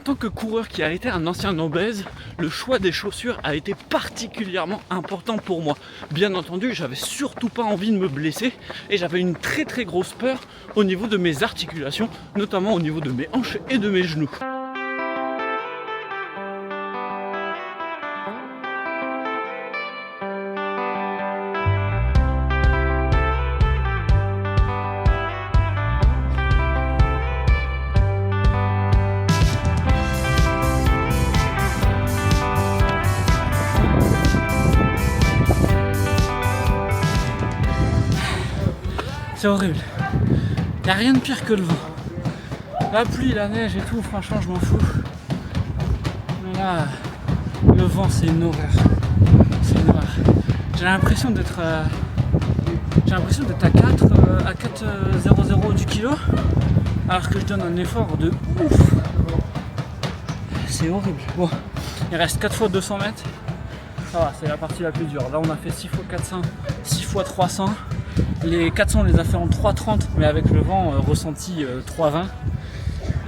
tant que coureur qui a été un ancien obèse, le choix des chaussures a été particulièrement important pour moi. Bien entendu, j'avais surtout pas envie de me blesser et j'avais une très grosse peur au niveau de mes articulations, notamment au niveau de mes hanches et de mes genoux. C'est horrible. Il n'y a rien de pire que le vent. La pluie, la neige et tout, franchement, je m'en fous. Mais là, le vent, c'est une horreur. C'est une horreur. J'ai l'impression d'être à 4,00 du kilo, alors que je donne un effort de ouf. C'est horrible. Bon, il reste 4 fois 200 mètres. Ça va, c'est la partie la plus dure. Là, on a fait 6 fois 400, 6 fois 300. Les 400 on les a fait en 3,30 mais avec le vent ressenti 3,20.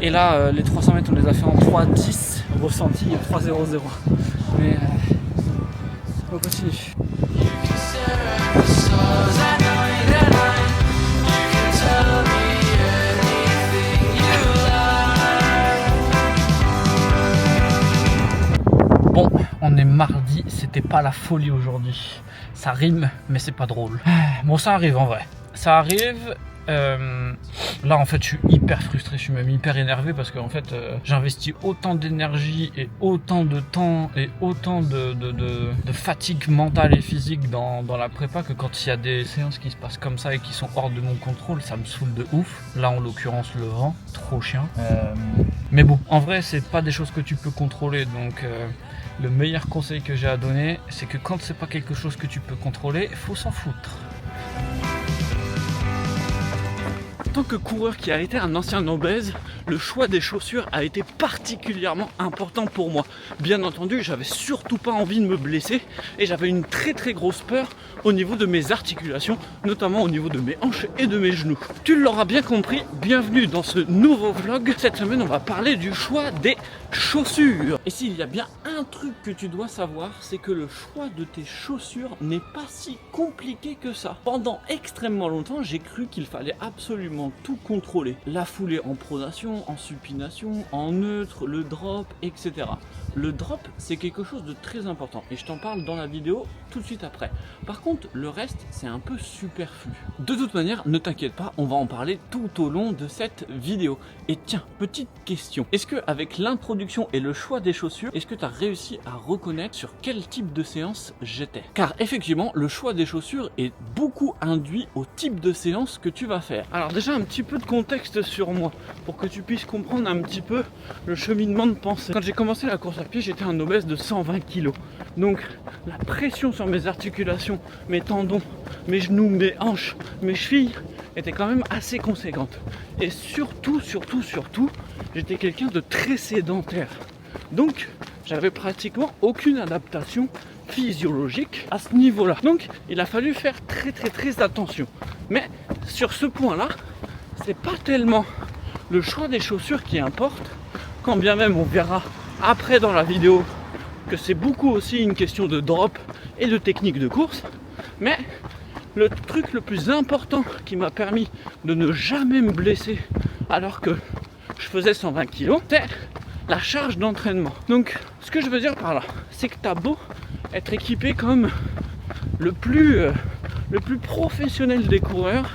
Et là les 300 mètres on les a fait en 3,10 ressenti 3,00. Mais on continue. Bon, on est mardi, c'était pas la folie aujourd'hui. Ça rime, mais c'est pas drôle. Bon, ça arrive en vrai. Ça arrive. Là, en fait, je suis hyper frustré, je suis même hyper énervé parce qu'en fait, j'investis autant d'énergie et autant de temps et autant de fatigue mentale et physique dans la prépa que quand il y a des séances qui se passent comme ça et qui sont hors de mon contrôle, ça me saoule de ouf. Là, en l'occurrence, le vent, trop chiant. Mais bon, en vrai, c'est pas des choses que tu peux contrôler, donc le meilleur conseil que j'ai à donner, c'est que quand c'est pas quelque chose que tu peux contrôler, il faut s'en foutre. En tant que coureur qui a été un ancien obèse, le choix des chaussures a été particulièrement important pour moi. Bien entendu, j'avais surtout pas envie de me blesser et j'avais une très grosse peur au niveau de mes articulations, notamment au niveau de mes hanches et de mes genoux. Tu l'auras bien compris, bienvenue dans ce nouveau vlog. Cette semaine, on va parler du choix des chaussures. Et s'il y a bien un truc que tu dois savoir, c'est que le choix de tes chaussures n'est pas si compliqué que ça. Pendant extrêmement longtemps, j'ai cru qu'il fallait absolument tout contrôler. La foulée en pronation, en supination, en neutre, le drop, etc. Le drop, c'est quelque chose de très important et je t'en parle dans la vidéo tout de suite après. Par contre, le reste, c'est un peu superflu. De toute manière, ne t'inquiète pas, on va en parler tout au long de cette vidéo. Et tiens, petite question. Est-ce que avec l'introduction et le choix des chaussures, est-ce que tu as réussi à reconnaître sur quel type de séance j'étais? Car effectivement, le choix des chaussures est beaucoup induit au type de séance que tu vas faire. Alors déjà, un petit peu de contexte sur moi pour que tu puisses comprendre un petit peu le cheminement de pensée. Quand j'ai commencé la course à pied, j'étais un obèse de 120 kg. Donc la pression sur mes articulations, mes tendons, mes genoux, mes hanches, mes chevilles était quand même assez conséquente. Et surtout, j'étais quelqu'un de très sédentaire. Donc j'avais pratiquement aucune adaptation physiologique à ce niveau-là. Donc il a fallu faire très attention. Mais sur ce point-là, c'est pas tellement le choix des chaussures qui importe, quand bien même on verra après dans la vidéo que c'est beaucoup aussi une question de drop et de technique de course. Mais le truc le plus important qui m'a permis de ne jamais me blesser alors que je faisais 120 kg, c'est la charge d'entraînement. Donc ce que je veux dire par là, c'est que t'as beau être équipé comme le plus professionnel des coureurs,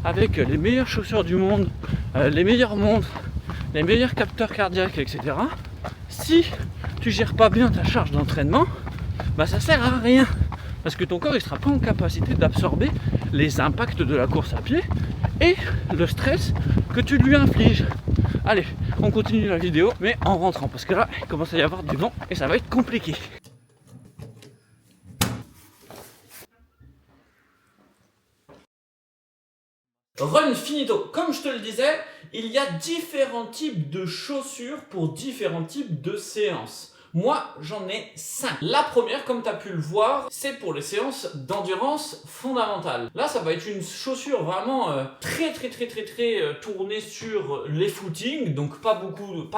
avec les meilleures chaussures du monde, les meilleures montres, les meilleurs capteurs cardiaques, etc. Si tu gères pas bien ta charge d'entraînement, bah ça sert à rien. Parce que ton corps il sera pas en capacité d'absorber les impacts de la course à pied et le stress que tu lui infliges. Allez, on continue la vidéo, mais en rentrant, parce que là, il commence à y avoir du vent et ça va être compliqué. Run finito. Comme je te le disais, il y a différents types de chaussures pour différents types de séances. Moi, j'en ai 5. La première, comme tu as pu le voir, c'est pour les séances d'endurance fondamentale. Là, ça va être une chaussure vraiment très tournée sur les footings, donc pas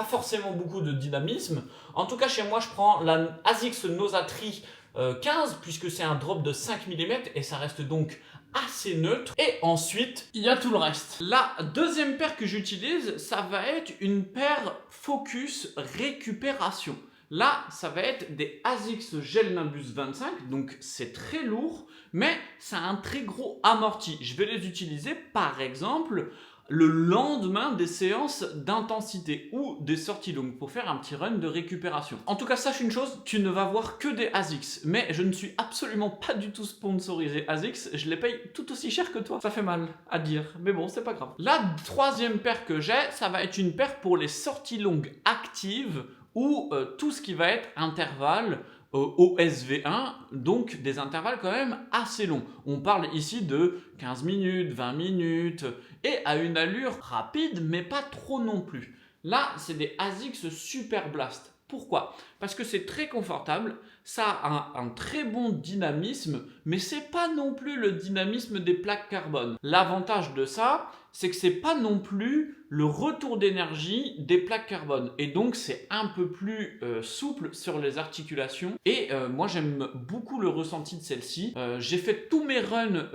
forcément beaucoup de dynamisme. En tout cas, chez moi, je prends la ASICS Nosatri 15, puisque c'est un drop de 5 mm et ça reste donc assez neutre. Et ensuite, il y a tout le reste. La deuxième paire que j'utilise, ça va être une paire Focus Récupération. Là, ça va être des ASICS Gel Nimbus 25, donc c'est très lourd, mais ça a un très gros amorti. Je vais les utiliser, par exemple, le lendemain des séances d'intensité ou des sorties longues pour faire un petit run de récupération. En tout cas, sache une chose, tu ne vas voir que des ASICS, mais je ne suis absolument pas du tout sponsorisé ASICS, je les paye tout aussi cher que toi. Ça fait mal à dire, mais bon, c'est pas grave. La troisième paire que j'ai, ça va être une paire pour les sorties longues actives ou tout ce qui va être intervalle au SV1, donc des intervalles quand même assez longs. On parle ici de 15 minutes, 20 minutes, et à une allure rapide, mais pas trop non plus. Là, c'est des ASICS Super Blast. Pourquoi? Parce que c'est très confortable, ça a un très bon dynamisme, mais c'est pas non plus le dynamisme des plaques carbone. L'avantage de ça, c'est que c'est pas non plus le retour d'énergie des plaques carbone. Et donc, c'est un peu plus souple sur les articulations. Et moi, j'aime beaucoup le ressenti de celle-ci. J'ai fait tous mes longs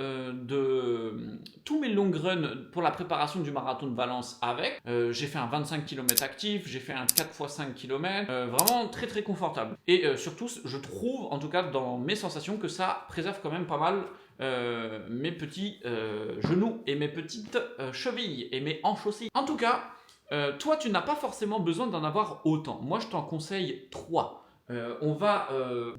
runs pour la préparation du marathon de Valence avec. J'ai fait un 25 km actif, j'ai fait un 4x5 km. Vraiment très confortable. Et surtout, je trouve, en tout cas dans mes sensations, que ça préserve quand même pas mal mes petits genoux et mes petites chevilles et mes hanches aussi. En tout cas, toi tu n'as pas forcément besoin d'en avoir autant. Moi je t'en conseille 3. On va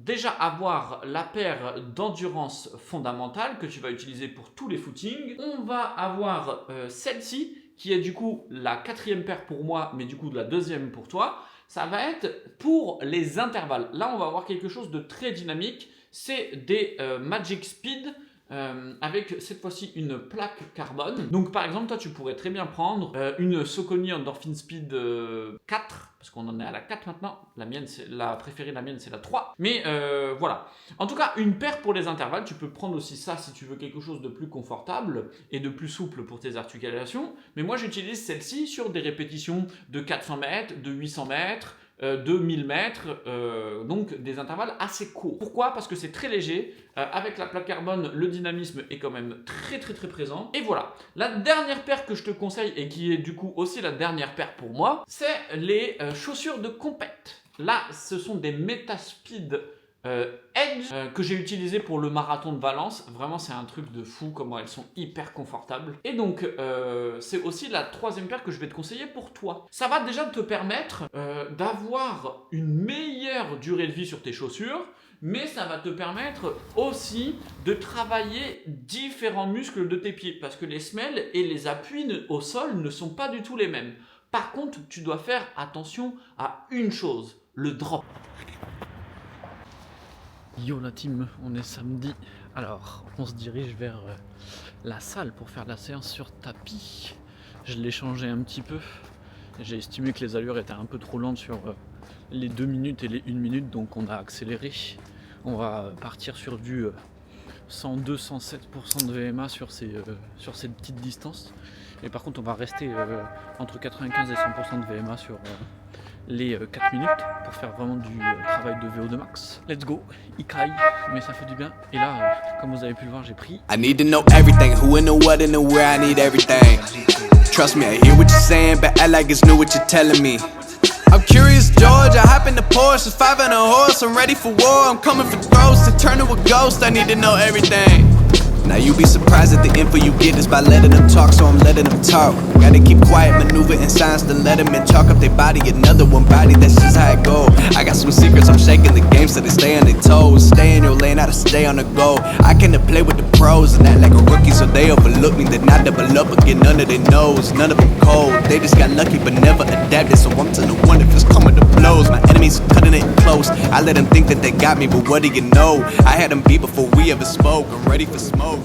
déjà avoir la paire d'endurance fondamentale que tu vas utiliser pour tous les footings. On va avoir celle-ci qui est du coup la 4e paire pour moi, mais du coup la 2e pour toi. Ça va être pour les intervalles. Là, on va avoir quelque chose de très dynamique. C'est des Magic Speed avec cette fois-ci une plaque carbone. Donc par exemple, toi tu pourrais très bien prendre une Saucony Endorphin Speed 4, parce qu'on en est à la 4 maintenant. La mienne, c'est la préférée, la mienne c'est la 3. Mais voilà. En tout cas, une paire pour les intervalles. Tu peux prendre aussi ça si tu veux quelque chose de plus confortable et de plus souple pour tes articulations. Mais moi j'utilise celle-ci sur des répétitions de 400 mètres, de 800 mètres, de 1000 mètres, donc des intervalles assez courts. Pourquoi? Parce que c'est très léger, avec la plaque carbone, le dynamisme est quand même très présent. Et voilà, la dernière paire que je te conseille, et qui est du coup aussi la dernière paire pour moi, c'est les chaussures de compète. Là, ce sont des Metaspeed Edge que j'ai utilisé pour le marathon de Valence. Vraiment c'est un truc de fou comment elles sont hyper confortables. Et donc c'est aussi la 3e paire que je vais te conseiller pour toi. Ça va déjà te permettre d'avoir une meilleure durée de vie sur tes chaussures, mais ça va te permettre aussi de travailler différents muscles de tes pieds, parce que les semelles et les appuis au sol ne sont pas du tout les mêmes. Par contre, tu dois faire attention à une chose, le drop. Yo la team, on est samedi, alors on se dirige vers la salle pour faire la séance sur tapis. Je l'ai changé un petit peu, j'ai estimé que les allures étaient un peu trop lentes sur les 2 minutes et les 1 minute, donc on a accéléré. On va partir sur du 102-107% de VMA sur cette petite distance. Et par contre on va rester entre 95 et 100% de VMA sur les 4 minutes pour faire vraiment du travail de VO2 max. Let's go, Ikai, mais ça fait du bien. Et là, comme vous avez pu le voir, j'ai pris. I need to know everything, who and the what and the where, I need everything. Trust me, I hear what you're saying, but I like it's new what you're telling me. I'm curious, George, I hop in the Porsche, 5 and a horse, I'm ready for war, I'm coming for throats, to turn to a ghost, I need to know everything. Now you be surprised at the info you get is by letting them talk, so I'm letting them talk. Gotta keep quiet, maneuver in silence to let them in. Chalk up their body, another one body, that's just how it go. I got some secrets, I'm shaking the game so they stay on their toes. Stay in your lane, how to stay on the go. I can't play with the pros and act like a rookie, so they overlook me. Then I double up and get none of their nose. None of them cold, they just got lucky but never adapted. So I'm to the one if it's coming to blows. My enemies are cutting it close. I let them think that they got me, but what do you know? I had them beat before we ever spoke. I'm ready for smoke.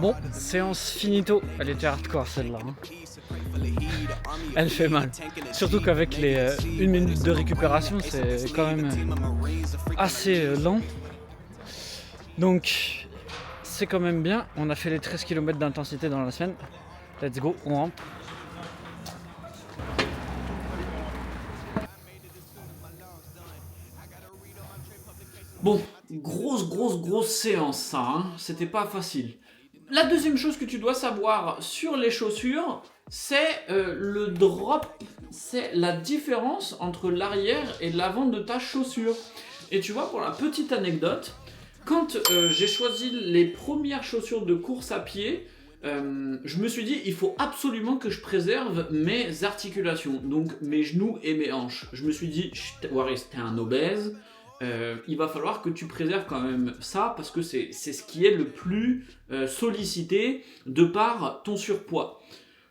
Bon, séance finito. Elle était hardcore celle-là. Hein. Elle fait mal. Surtout qu'avec les 1 minute de récupération, c'est quand même assez lent. Donc, c'est quand même bien. On a fait les 13 km d'intensité dans la semaine. Let's go, on rentre. Bon, grosse séance ça, hein. C'était pas facile. La deuxième chose que tu dois savoir sur les chaussures, c'est le drop, c'est la différence entre l'arrière et l'avant de ta chaussure. Et tu vois, pour la petite anecdote, quand j'ai choisi les premières chaussures de course à pied, je me suis dit il faut absolument que je préserve mes articulations, donc mes genoux et mes hanches. Je me suis dit, Waris, t'es un obèse, il va falloir que tu préserves quand même ça parce que c'est ce qui est le plus sollicité de par ton surpoids.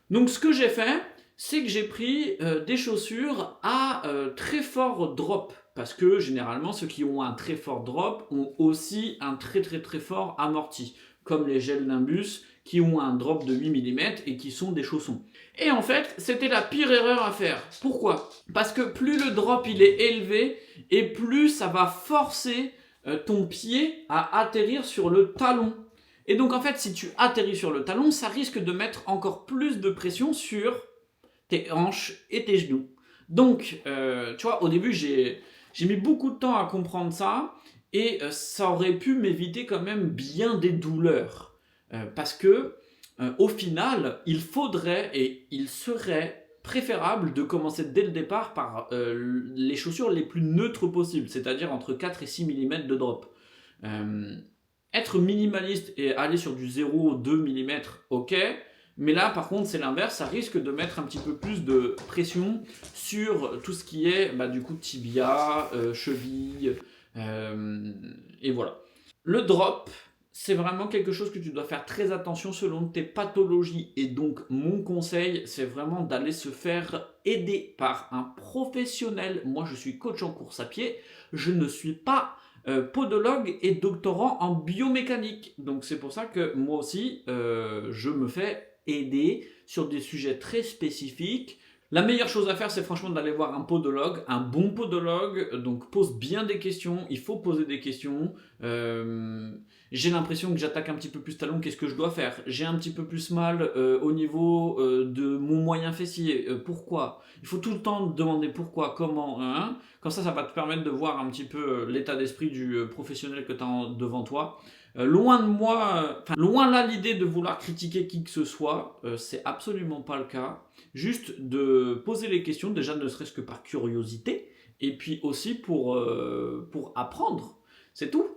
Donc ce que j'ai fait, c'est que j'ai pris des chaussures à très fort drop. Parce que généralement, ceux qui ont un très fort drop ont aussi un très fort amorti. Comme les gels Nimbus qui ont un drop de 8 mm et qui sont des chaussons. Et en fait, c'était la pire erreur à faire. Pourquoi ? Parce que plus le drop il est élevé et plus ça va forcer ton pied à atterrir sur le talon. Et donc en fait, si tu atterris sur le talon, ça risque de mettre encore plus de pression sur tes hanches et tes genoux. Donc, tu vois, au début, j'ai mis beaucoup de temps à comprendre ça et ça aurait pu m'éviter quand même bien des douleurs. Parce que, au final, il faudrait et il serait préférable de commencer dès le départ par les chaussures les plus neutres possibles, c'est-à-dire entre 4 et 6 mm de drop. Être minimaliste et aller sur du 0,2 mm, ok. Mais là, par contre, c'est l'inverse, ça risque de mettre un petit peu plus de pression sur tout ce qui est, du coup, tibia, cheville, et voilà. Le drop, c'est vraiment quelque chose que tu dois faire très attention selon tes pathologies. Et donc, mon conseil, c'est vraiment d'aller se faire aider par un professionnel. Moi, je suis coach en course à pied, je ne suis pas podologue et doctorant en biomécanique. Donc, c'est pour ça que moi aussi, je me fais aider sur des sujets très spécifiques. La meilleure chose à faire, c'est franchement d'aller voir un podologue, un bon podologue. Donc pose bien des questions, il faut poser des questions. J'ai l'impression que j'attaque un petit peu plus talon, qu'est-ce que je dois faire ? J'ai un petit peu plus mal au niveau de mon moyen fessier, pourquoi ? Il faut tout le temps demander pourquoi, comment, hein ? Comme ça va te permettre de voir un petit peu l'état d'esprit du professionnel que tu as devant toi. Loin de moi, loin là l'idée de vouloir critiquer qui que ce soit, c'est absolument pas le cas. Juste de poser les questions, déjà ne serait-ce que par curiosité, et puis aussi pour apprendre, c'est tout.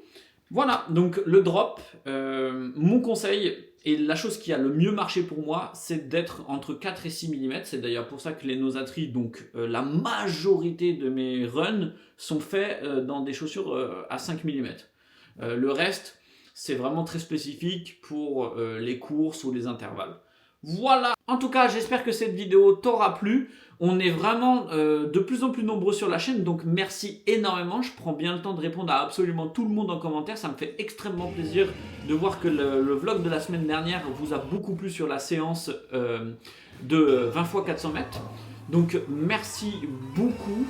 Voilà, donc le drop, mon conseil, et la chose qui a le mieux marché pour moi, c'est d'être entre 4 et 6 mm. C'est d'ailleurs pour ça que les Nosatri, donc la majorité de mes runs, sont faits dans des chaussures à 5 mm. Le reste, c'est vraiment très spécifique pour les courses ou les intervalles. Voilà. En tout cas, j'espère que cette vidéo t'aura plu. On est vraiment de plus en plus nombreux sur la chaîne, donc merci énormément. Je prends bien le temps de répondre à absolument tout le monde en commentaire. Ça me fait extrêmement plaisir de voir que le vlog de la semaine dernière vous a beaucoup plu sur la séance de 20 x 400 mètres. Donc merci beaucoup.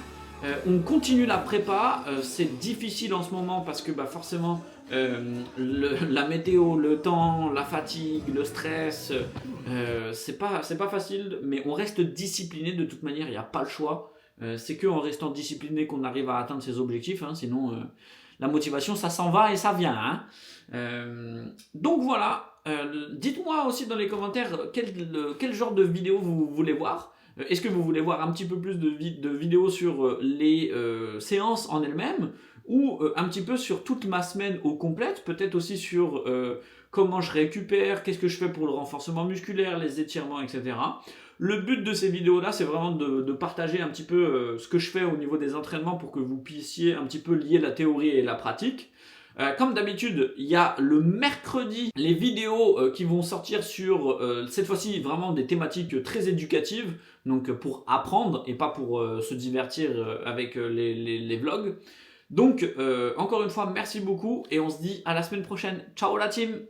On continue la prépa, c'est difficile en ce moment parce que forcément la météo, le temps, la fatigue, le stress, c'est pas facile, mais on reste discipliné de toute manière, il n'y a pas le choix. C'est qu'en restant discipliné qu'on arrive à atteindre ses objectifs, hein, sinon la motivation ça s'en va et ça vient. Hein. Donc voilà, dites-moi aussi dans les commentaires quel genre de vidéo vous voulez voir. Est-ce que vous voulez voir un petit peu plus de vidéos sur les séances en elles-mêmes ou un petit peu sur toute ma semaine au complète, peut-être aussi sur comment je récupère, qu'est-ce que je fais pour le renforcement musculaire, les étirements, etc. Le but de ces vidéos-là, c'est vraiment de partager un petit peu ce que je fais au niveau des entraînements pour que vous puissiez un petit peu lier la théorie et la pratique. Comme d'habitude, il y a le mercredi les vidéos qui vont sortir sur, cette fois-ci, vraiment des thématiques très éducatives, donc pour apprendre et pas pour se divertir avec les vlogs. Donc, encore une fois, merci beaucoup et on se dit à la semaine prochaine. Ciao la team!